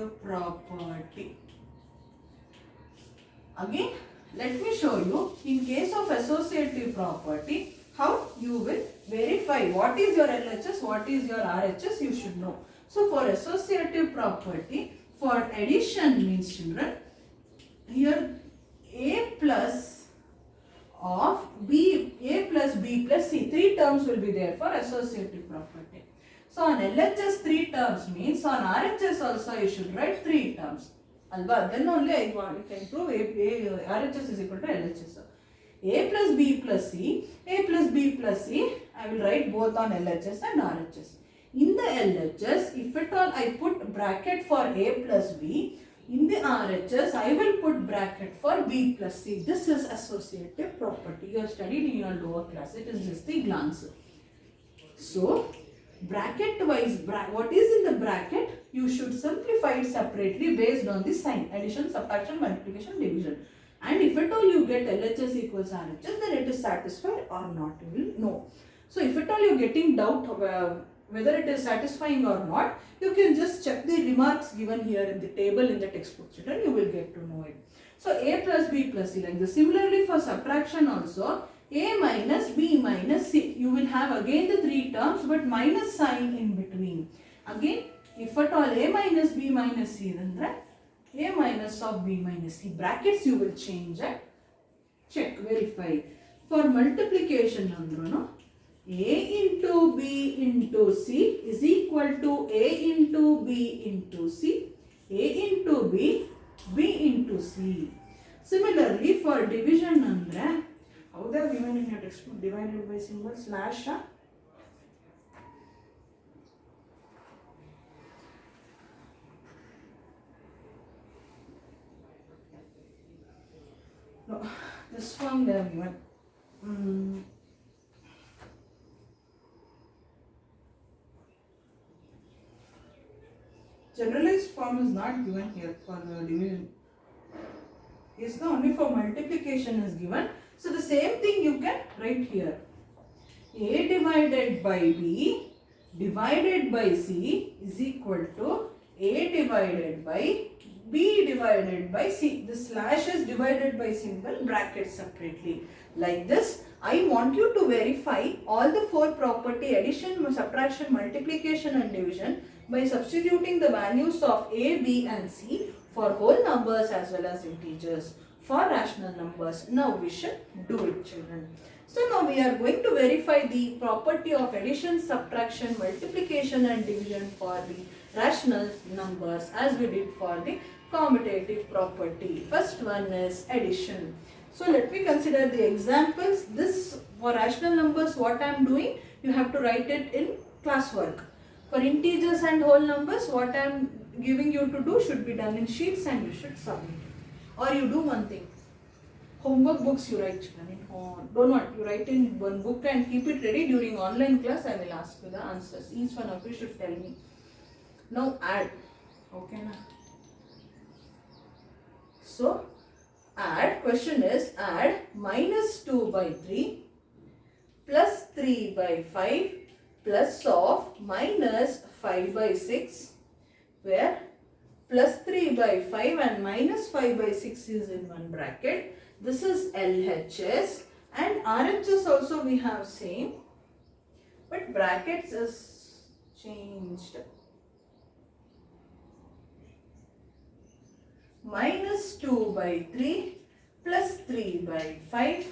associative property. Again, let me show you in case of associative property how you will verify what is your LHS, what is your RHS, you should know. So for associative property, for addition means children, here A plus of B, A plus B plus C, 3 terms will be there for associative property. So on LHS 3 terms means on RHS also you should write 3 terms. Alba, then only I can prove RHS is equal to LHS. A plus B plus C, A plus B plus C, I will write both on LHS and RHS. In the LHS, if at all I put bracket for A plus B, in the RHS, I will put bracket for B plus C. This is associative property. You have studied in your lower class. It is just the glance. So, bracket wise, what is in the bracket? You should simplify it separately based on the sign. Addition, subtraction, multiplication, division. And if at all you get LHS equals RHS, then it is satisfied or not. You will know. So, if at all you are getting doubt whether it is satisfying or not, you can just check the remarks given here in the table in the textbook, children. You will get to know it. So, A plus B plus C, like this. Similarly, for subtraction also, A minus B minus C. You will have again the 3 terms but minus sign in between. Again, if at all A minus B minus C, then A minus of B minus C. Brackets you will change and check, verify. For multiplication, A into B into C is equal to A into B into C, A into B, B into C. Similarly, for division, how they are given in your textbook, divided by symbol slash. No, this one they have given. Generalized form is not given here for division. Yes, no, only for multiplication is given. So the same thing you can write here. A divided by B divided by C is equal to A divided by B divided by C. The slash is divided by symbol, bracket separately. Like this, I want you to verify all the 4 property, addition, subtraction, multiplication and division by substituting the values of A, B and C for whole numbers as well as integers for rational numbers. Now we should do it, children. So now we are going to verify the property of addition, subtraction, multiplication and division for the rational numbers as we did for the commutative property. First one is addition. So let me consider the examples. This for rational numbers, what I am doing, you have to write it in classwork. For integers and whole numbers, what I am giving you to do should be done in sheets and you should submit. Or you do one thing. Homework books you write, children. Don't want, you write in one book and keep it ready. During online class, I will ask you the answers. Each one of you should tell me. Now add. Okay, na? So, add, question is add minus 2 by 3 plus 3 by 5 plus of minus 5 by 6, where plus 3 by 5 and minus 5 by 6 is in one bracket. This is LHS and RHS also we have same, but brackets is changed. Minus 2 by 3 plus 3 by 5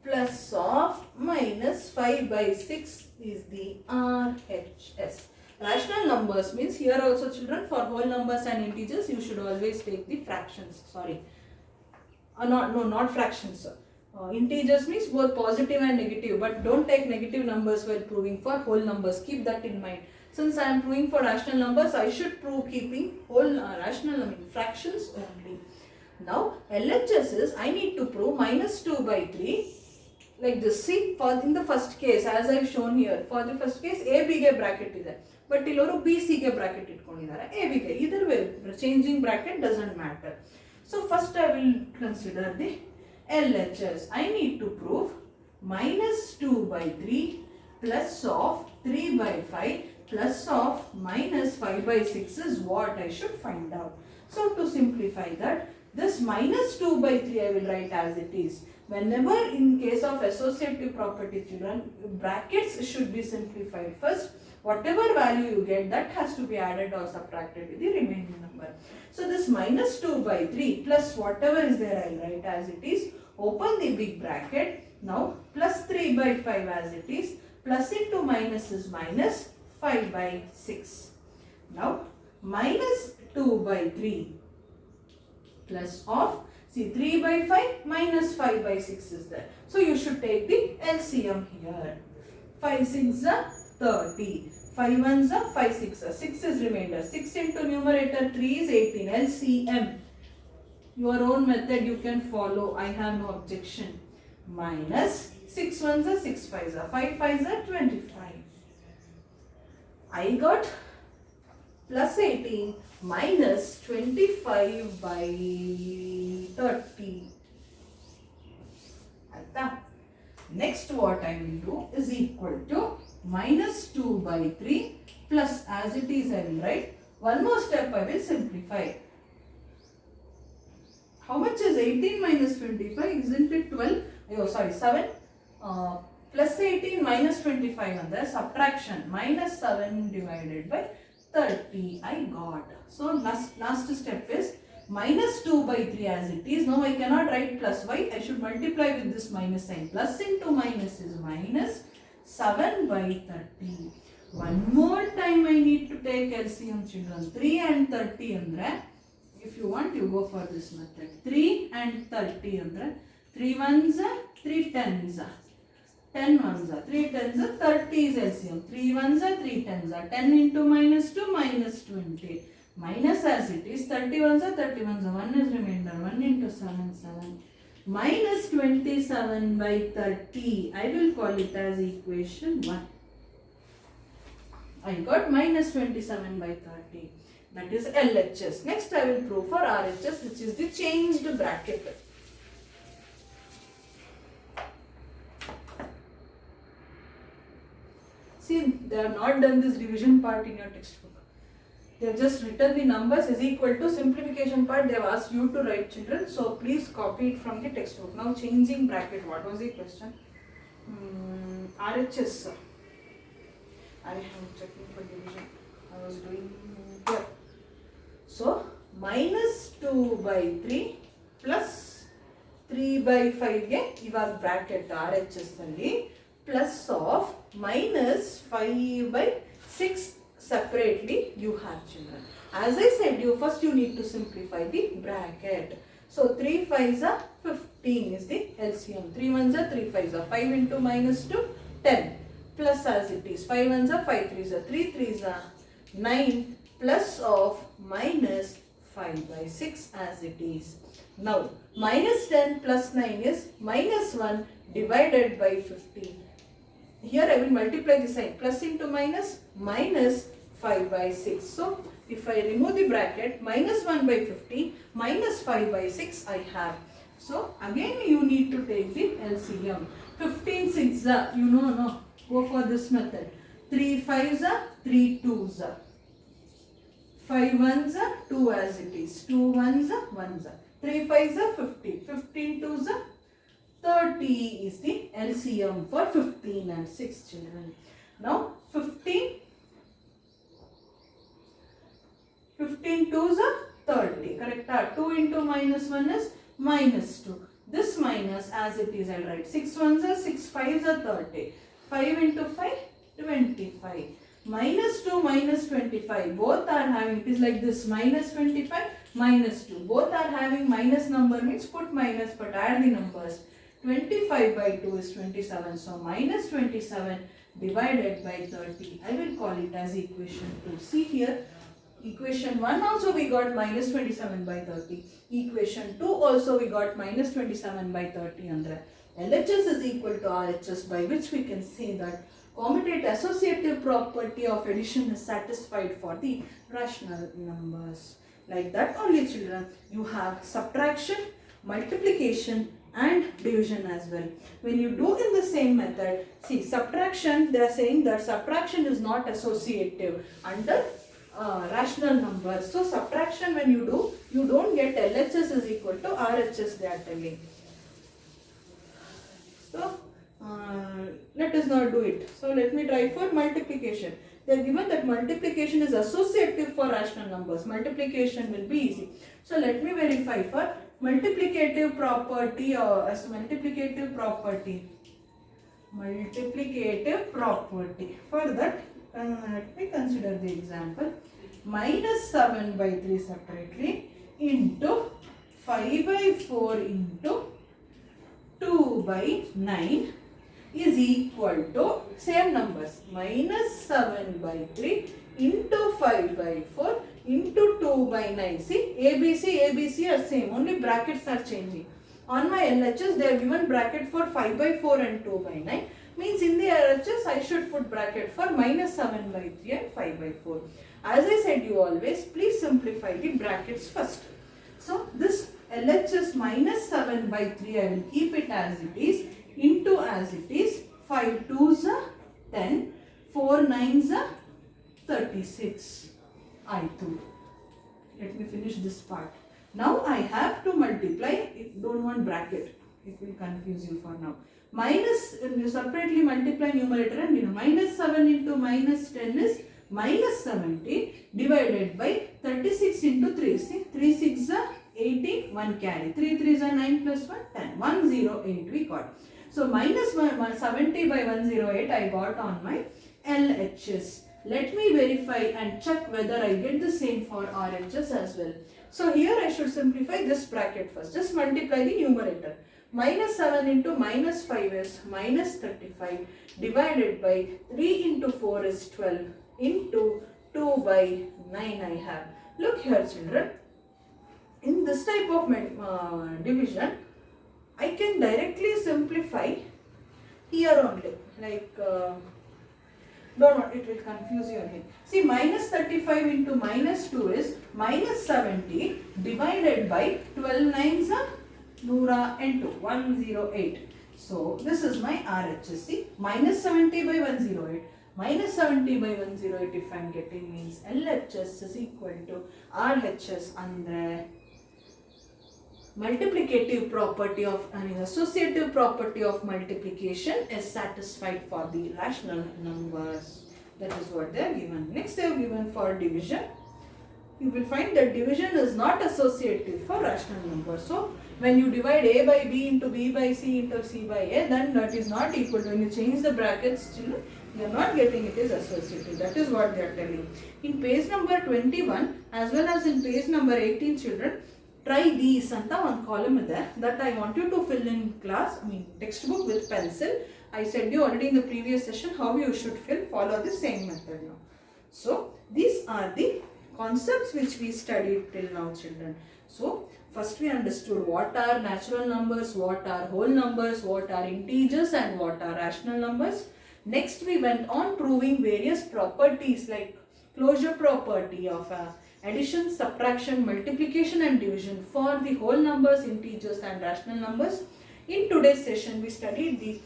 plus of minus 5 by 6 is the RHS. Rational numbers means here also, children, for whole numbers and integers you should always take the fractions. Sorry, not fractions. Integers means both positive and negative, but don't take negative numbers while proving for whole numbers. Keep that in mind. Since I am proving for rational numbers, I should prove keeping whole fractions only. Now LHS is, I need to prove minus 2 by 3 like this. See, for in the first case, as I have shown here, for the first case A B ಗೆ bracket ಇದೆ, but ಇಲ್ಲವರು B C ಗೆ bracket ಇಟ್ಕೊಂಡಿದ್ದಾರೆ, A B ಗೆ. Either way, changing bracket doesn't matter. So first I will consider the LHS. I need to prove minus 2 by 3 plus of 3 by 5 plus of minus 5 by 6 is what I should find out. So to simplify that, this minus 2 by 3 I will write as it is. Whenever in case of associative property, children, brackets should be simplified first. Whatever value you get, that has to be added or subtracted with the remaining number. So this minus 2 by 3 plus whatever is there, I will write as it is. Open the big bracket. Now plus 3 by 5 as it is. Plus into minus is minus 5 by 6. Now minus 2 by 3 plus of, see, 3 by 5 minus 5 by 6 is there. So you should take the LCM here. 5 6 are 30. 5 1s are 5 6 are. 6 is remainder. 6 into numerator 3 is 18. LCM. Your own method you can follow. I have no objection. Minus 6 1s are 6 5s are. 5 5s are 25. I got plus 18 minus 25 by 30. Next what I will do is equal to minus 2 by 3 plus as it is I will write. One more step I will simplify. How much is 18 minus 25? Isn't it 12? Oh sorry, 7. Plus 18 minus 25 on the subtraction. Minus 7 divided by 30 I got. So last step is minus 2 by 3 as it is. Now I cannot write plus y. I should multiply with this minus sign. Plus into minus is minus 7 by 30. One more time I need to take LCM, children. 3 and 30 andre. If you want, you go for this method. 3 and 30 andre. 3 1s are 3 10s are. 10 1s are 3 10s are. 30 is LCM. 3 1s are 3 10s are. 10 into minus 2 minus 20. Minus as it is. 31s are 31s are. 1 is remainder. 1 into 7 7. Minus 27 by 30. I will call it as equation 1. I got minus 27 by 30. That is LHS. Next I will prove for RHS, which is the changed bracket. See, they have not done this division part in your textbook. They have just written the numbers is equal to simplification part. They have asked you to write, children. So please copy it from the textbook. Now changing bracket. What was the question? RHS. I am checking for division. I was doing here. So minus 2 by 3 plus 3 by 5 ge iವಾಗ bracket RHS ಅಲ್ಲಿ plus of minus 5 by 6 separately you have, children. As I said, first you need to simplify the bracket. So 3 5s are 15 is the LCM. 3 1s are 3 5s are. 5 into minus 2 10 plus as it is. 5 1s are 5 3s are. 3 3s are 9 plus of minus 5 by 6 as it is. Now minus 10 plus 9 is minus 1 divided by 15. Here I will multiply the sign. Plus into minus, minus 5 by 6. So if I remove the bracket, minus 1 by 15 minus 5 by 6 I have. So again you need to take the LCM. 15 6 are, you know, no, go for this method. 3 5s are, 3 2s are. 5 1s are 2 as it is. 2 1s are 1s are. 3 5s are 50. 15 2s are 30 is the LCM for 15 and 6, children. Now 15 2s are 30. Correct? 2 into minus 1 is minus 2. This minus as it is I will write. 6 1s are 6 5s are 30. 5 into 5 25. Minus 2 minus 25. Both are having, it is like this, minus 25 minus 2. Both are having minus number means put minus but add the numbers. 25 by 2 is 27. So minus 27 divided by 30. I will call it as equation 2. See here, equation 1 also we got minus 27 by 30. Equation 2 also we got minus 27 by 30 under. LHS is equal to RHS, by which we can say that commutative associative property of addition is satisfied for the rational numbers. Like that only, children, you have subtraction, multiplication, and division as well. When you do in the same method, see subtraction, they are saying that subtraction is not associative under rational numbers. So subtraction when you do, you don't get LHS is equal to RHS they are telling. So let us not do it. So let me try for multiplication. They are given that multiplication is associative for rational numbers. Multiplication will be easy. So let me verify for multiplicative property or as multiplicative property. Multiplicative property. For that, let me consider the example. Minus 7 by 3 separately into 5 by 4 into 2 by 9 is equal to same numbers. Minus 7 by 3 into 5 by 4 into 2 by 9. See, ABC are same, only brackets are changing. On my LHS, they have given bracket for 5 by 4 and 2 by 9. Means in the LHS, I should put bracket for minus 7 by 3 and 5 by 4. As I said you always, please simplify the brackets first. So, this LHS minus 7 by 3, I will keep it as it is, into as it is, 5 2s are 10, 4 9s are 36. I thought. Let me finish this part. Now I have to multiply, don't want bracket, it will confuse you for now. Minus, separately multiply numerator and denominator. Minus 7 into minus 10 is minus 70 divided by 36 into 3. See, 3 6 are 18, 1 carry. 3 3s are 9 plus 1, 10. 108 we got. So minus 70 by 108 I got on my LHS. Let me verify and check whether I get the same for RHS as well. So here I should simplify this bracket first. Just multiply the numerator. Minus 7 into minus 5 is minus 35 divided by 3 into 4 is 12 into 2 by 9 I have. Look here children. In this type of division, I can directly simplify here only. Like, don't want, it will confuse your head. See, minus 35 into minus 2 is minus 70 divided by 12 nines are Nura and 2, 108. So, this is my RHS. See, minus 70 by 108. Minus 70 by 108 if I am getting means LHS is equal to RHS and multiplicative property of associative property of multiplication is satisfied for the rational numbers. That is what they are given. Next they are given for division. You will find that division is not associative for rational numbers. So when you divide A by B into B by C into C by A, then that is not equal to, when you change the brackets, children, you are not getting it is associative. That is what they are telling. In page number 21 as well as in page number 18 children, try these anta one column is there that I want you to fill in class, textbook with pencil. I said you already in the previous session how you should fill, follow the same method now. So these are the concepts which we studied till now children. So first we understood what are natural numbers, what are whole numbers, what are integers and what are rational numbers. Next we went on proving various properties like closure property of addition, subtraction, multiplication and division for the whole numbers, integers and rational numbers. In today's session we studied the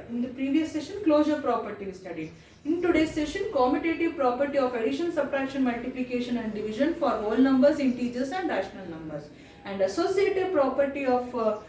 in the previous session closure property we studied. In today's session commutative property of addition, subtraction, multiplication and division for whole numbers, integers and rational numbers, and associative property of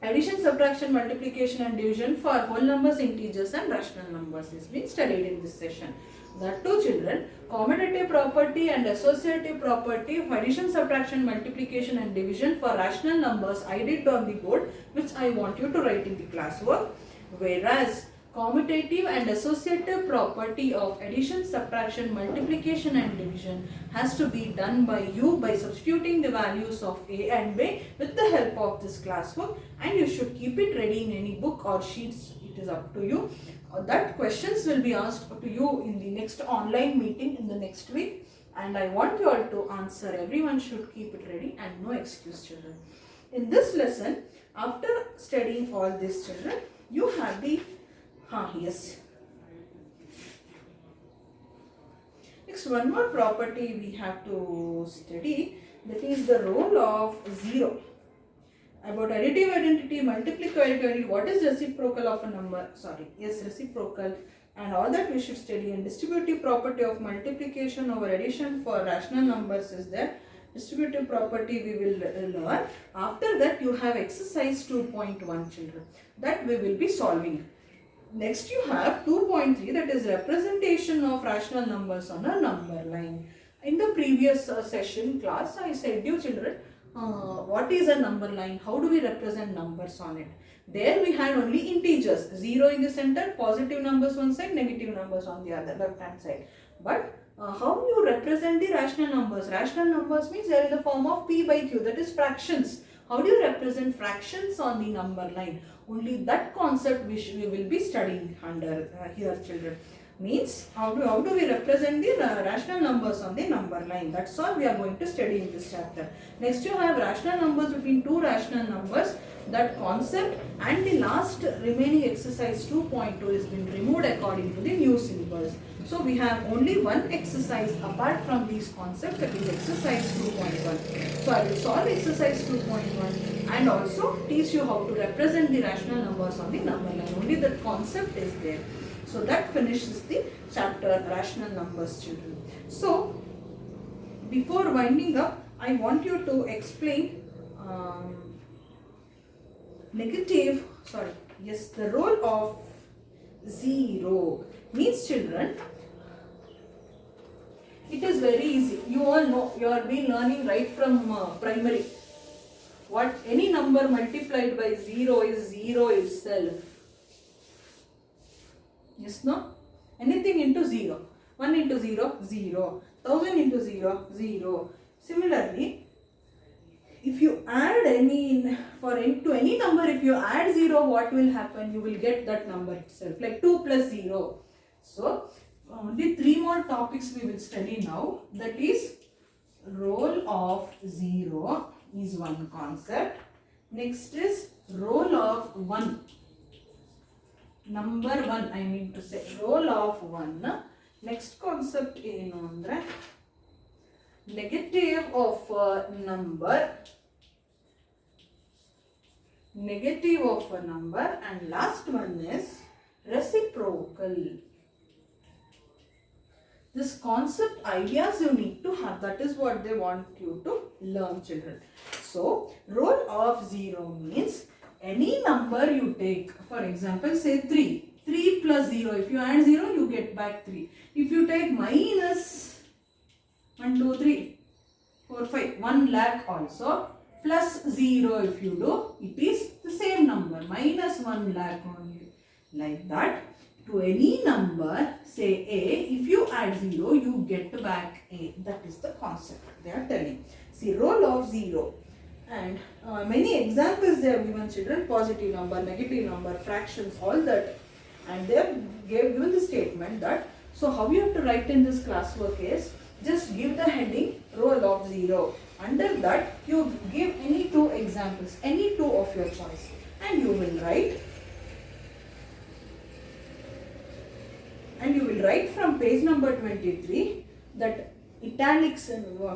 addition, subtraction, multiplication and division for whole numbers, integers and rational numbers is being studied in this session. That too children, commutative property and associative property of addition, subtraction, multiplication and division for rational numbers I did on the board, which I want you to write in the classwork. Whereas commutative and associative property of addition, subtraction, multiplication and division has to be done by you by substituting the values of A and B with the help of this classwork, and you should keep it ready in any book or sheets. It is up to you. That questions will be asked to you in the next online meeting in the next week, and I want you all to answer. Everyone should keep it ready and no excuse children. In this lesson, after studying all this children, you have the yes. Next one more property we have to study, that is the role of 0. About additive identity, multiplicative identity, what is reciprocal of a number? Sorry, yes, reciprocal, and all that we should study. And distributive property of multiplication over addition for rational numbers is there. Distributive property we will learn. After that, you have exercise 2.1, children, that we will be solving. Next, you have 2.3, that is representation of rational numbers on a number line. In the previous session class, I said you children, what is a number line? How do we represent numbers on it? There we had only integers, 0 in the center, positive numbers one side, negative numbers on the other left hand side. But how you represent the rational numbers? Rational numbers means they are in the form of p by q, that is fractions. How do you represent fractions on the number line? Only that concept we will be studying under here, children. Means how do we represent the rational numbers on the number line? That's all we are going to study in this chapter. Next, you have rational numbers between two rational numbers, that concept, and the last remaining exercise 2.2 has been removed according to the new syllabus. So we have only one exercise apart from these concepts, that is exercise 2.1. So I will solve exercise 2.1 and also teach you how to represent the rational numbers on the number line. Only that concept is there. So that finishes the chapter rational numbers, children. So before winding up, I want you to explain the role of 0. Means, children, it is very easy. You all know, you are been learning right from primary. What any number multiplied by 0 is 0 itself. Yes, no? Anything into 0. 1 into 0, 0. 1000 into 0, 0. Similarly, if you add to any number, if you add 0, what will happen? You will get that number itself, like 2 plus 0. So, only 3 more topics we will study now. That is, role of 0 is one concept. Next is role of 1. Number 1, I mean to say, role of 1. Next concept is negative of a number. Negative of a number, and last one is reciprocal. This concept ideas you need to have, that is what they want you to learn, children. So, role of 0 means any number you take, for example, say 3. 3 plus 0, if you add 0, you get back 3. If you take minus 1, 2, 3, 4, 5, 1 lakh also, plus 0 if you do, it is the same number, minus 1 lakh only. Like that, to any number, say A, if you add 0, you get back A. That is the concept they are telling. See, role of 0. And many examples they have given, children, positive number, negative number, fractions, all that. And they have given the statement that, so how you have to write in this classwork is, just give the heading role of 0. Under that, you give any 2 examples, any 2 of your choice, and you will write. And you will write from page number 23 that italics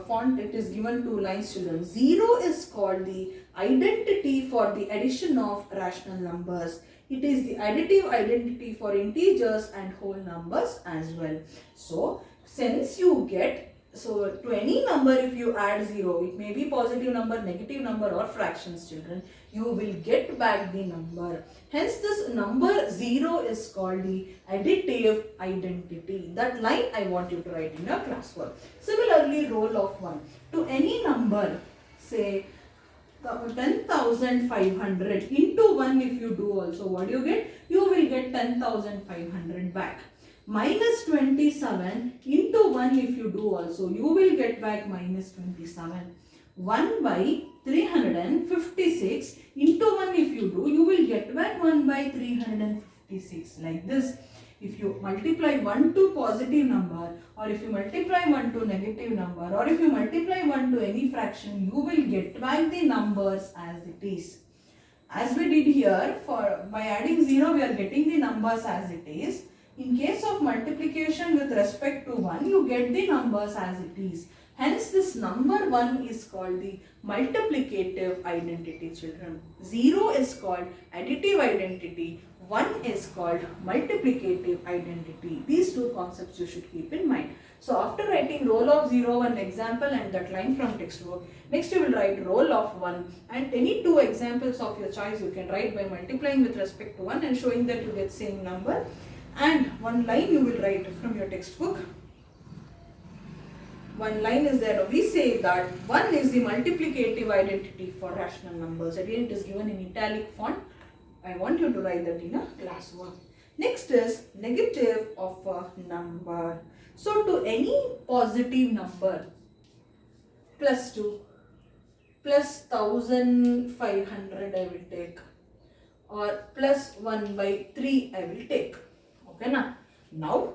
font, it is given 2 lines, children. 0 is called the identity for the addition of rational numbers. It is the additive identity for integers and whole numbers as well. So, since you get, so to any number if you add 0, it may be positive number, negative number or fractions, children, you will get back the number. Hence this number 0 is called the additive identity. That line I want you to write in your classwork. Similarly, role of 1. To any number, say 10,500 into 1 if you do also, what do you get? You will get 10,500 back. Minus 27 into 1 if you do also, you will get back minus 27. 1 by 356 into 1 if you do, you will get back 1 by 356. Like this. If you multiply 1 to positive number, or if you multiply 1 to negative number, or if you multiply 1 to any fraction, you will get back the numbers as it is. As we did here, by adding 0, we are getting the numbers as it is. In case of multiplication with respect to 1, you get the numbers as it is. Hence this number 1 is called the multiplicative identity, children. 0 is called additive identity. 1 is called multiplicative identity. These two concepts you should keep in mind. So after writing roll of 0, an example and that line from textbook, next you will write roll of 1 and any two examples of your choice you can write by multiplying with respect to 1 and showing that you get same number, and one line you will write from your textbook. One line is there. We say that 1 is the multiplicative identity for rational numbers. Again, it is given in italic font. I want you to write that in a class work. Next is negative of a number. So to any positive number, plus 2, plus 1500 I will take, or plus 1 by 3 I will take. Okay na? Now,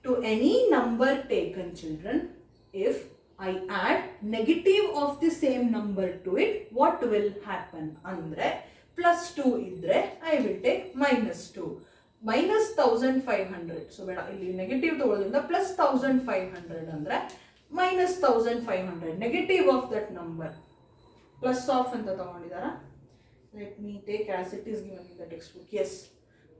to any number taken, children, if I add negative of the same number to it, what will happen? Andre, plus 2 idre, I will take minus 2. Minus 1500. So, negative the plus 1500 andre, minus 1500. Negative of that number. Plus of anta tagondidara. Let me take as it is given in the textbook. Yes.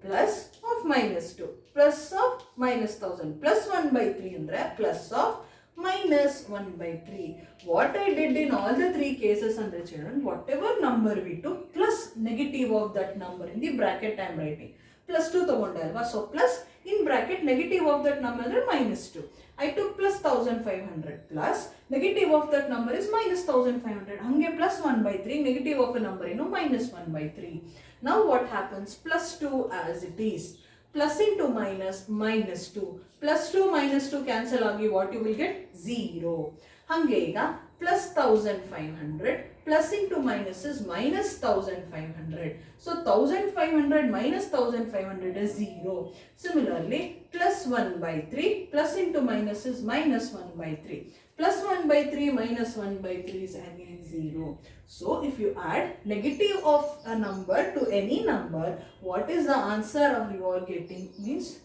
Plus of minus 2. Plus of minus 1000. Plus 1 by 3 andre, plus of minus 1 by 3. What I did in all the three cases under children, whatever number we took, plus negative of that number in the bracket I am writing. Plus 2 tagondalva. So plus in bracket negative of that number is minus 2. I took plus 1500 plus negative of that number is minus 1500. Hange plus 1 by 3, negative of a number minus 1 by 3. Now what happens? Plus 2 as it is. Plus into minus, minus 2. Plus 2 minus 2 cancel agi, what you will get? 0. Hange iga plus 1500 plus into minus is minus 1500. So 1500 minus 1500 is 0. Similarly, plus 1 by 3 plus into minus is minus 1 by 3. Plus 1 by 3 minus 1 by 3 is again 0. So if you add negative of a number to any number, what is the answer you are getting? Means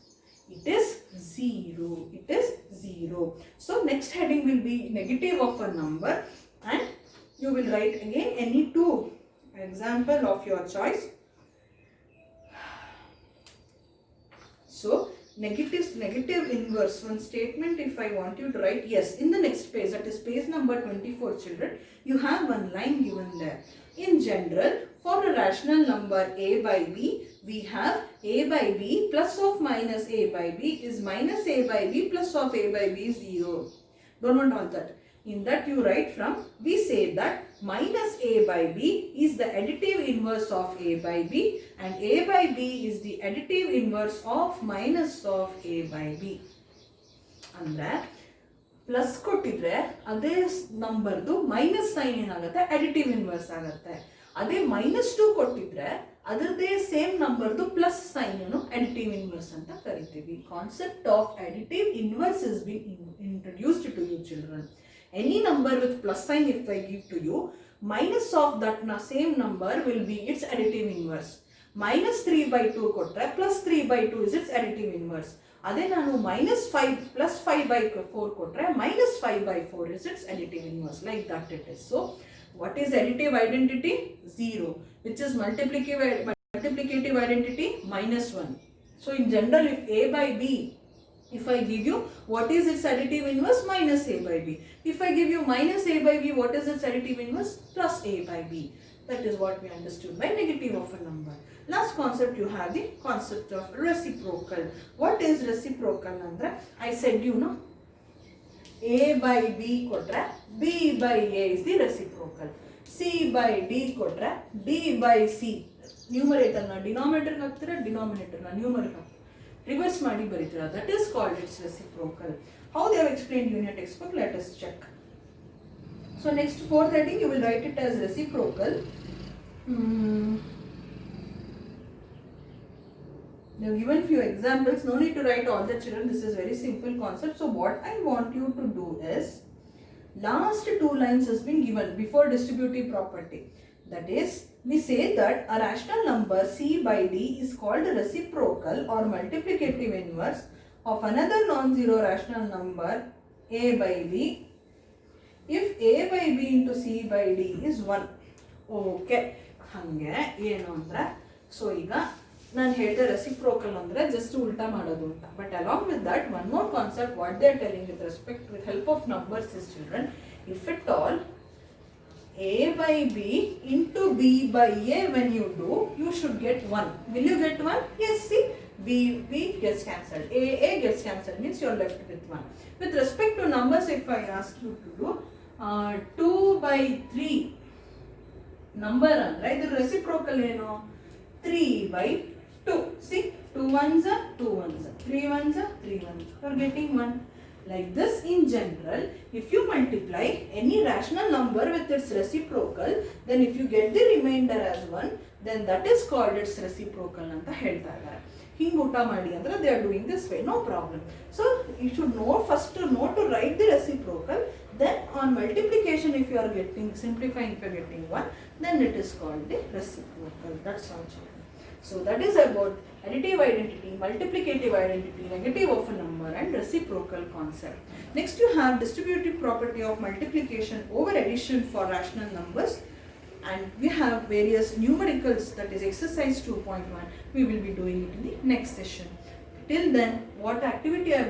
it is 0. It is 0. So next heading will be negative of a number, and you will write again any two example of your choice. So negative inverse, one statement if I want you to write, yes, in the next page, that is page number 24, children, you have one line given there. In general, for a rational number a by b, we have a by b plus of minus a by b is minus a by b plus of a by b is 0. Don't want all that. In that you write from, we say that minus a by b is the additive inverse of a by b and a by b is the additive inverse of minus of a by b. Andre plus kottidre ade number du minus sign enagate additive inverse agate. Ade minus 2 kottidre adrde same number du plus sign additive inverse anta karitivi. Concept of additive inverse has been introduced to you, children. Any number with plus sign if I give to you, minus of that same number will be its additive inverse. Minus 3 by 2 kotre plus 3 by 2 is its additive inverse. Ade nanu minus 5 plus 5 by 4 kotre minus 5 by 4 is its additive inverse. Like that it is. So what is additive identity? 0. Which is multiplicative identity? Minus 1. So in general, if a by b, if I give you what is its additive inverse? Minus a by b. If I give you minus a by b, what is its additive inverse? Plus a by b. That is what we understood by negative of a number. Last concept, you have the concept of reciprocal. What is reciprocal? Andre, I said a by b kotra, b by a is the reciprocal. C by d kotra, d by c. Numerator na denominator haktira, denominator na numerator. Reverse ಮಾಡಿ ಬರೀತೀರಾ. That is called its reciprocal. How they have explained in your textbook, let us check. So next fourth heading, you will write it as reciprocal. They have given few examples. No need to write all the, children. This is very simple concept. So what I want you to do is, last two lines has been given before distributive property. That is, we say that a rational number c by d is called reciprocal or multiplicative inverse of another non-zero rational number a by b if A by B into C by D is 1. Okay. ಹಂಗೆ ಏನು ಅಂದರೆ so ಈಗ ನಾನು ಹೇಳಿದೆ reciprocal ಅಂದರೆ just ಉಲ್ಟಾ ಮಾಡೋದು ಅಂತ. But along with that one more concept what they are telling with respect with help of numbers is children, if it all A by B into B by A when you do, you should get 1. Will you get 1? Yes, see, B gets cancelled. A gets cancelled, means you are left with 1. With respect to numbers, if I ask you to do 2 by 3 number, right? The reciprocal ಏನು 3 by 2. See, 2 ones are 2 ones, 3 ones are 3 ones. You are getting 1. Like this, in general, if you multiply any rational number with its reciprocal, then if you get the remainder as 1, then that is called its reciprocal anta ಹೇಳ್ತಾ ಇದ್ದಾರೆ. ಹಿಂಗೆ ಊಟ ಮಾಡಿ ಅಂದ್ರೆ they are doing this way, no problem. So you should know first to know to write the reciprocal, then on multiplication if you are getting, simplifying if you are getting 1, then it is called the reciprocal. That's all. So that is about additive identity, multiplicative identity, negative of a number and reciprocal concept. Next you have distributive property of multiplication over addition for rational numbers, and we have various numericals, that is exercise 2.1. We will be doing it in the next session. Till then, what activity I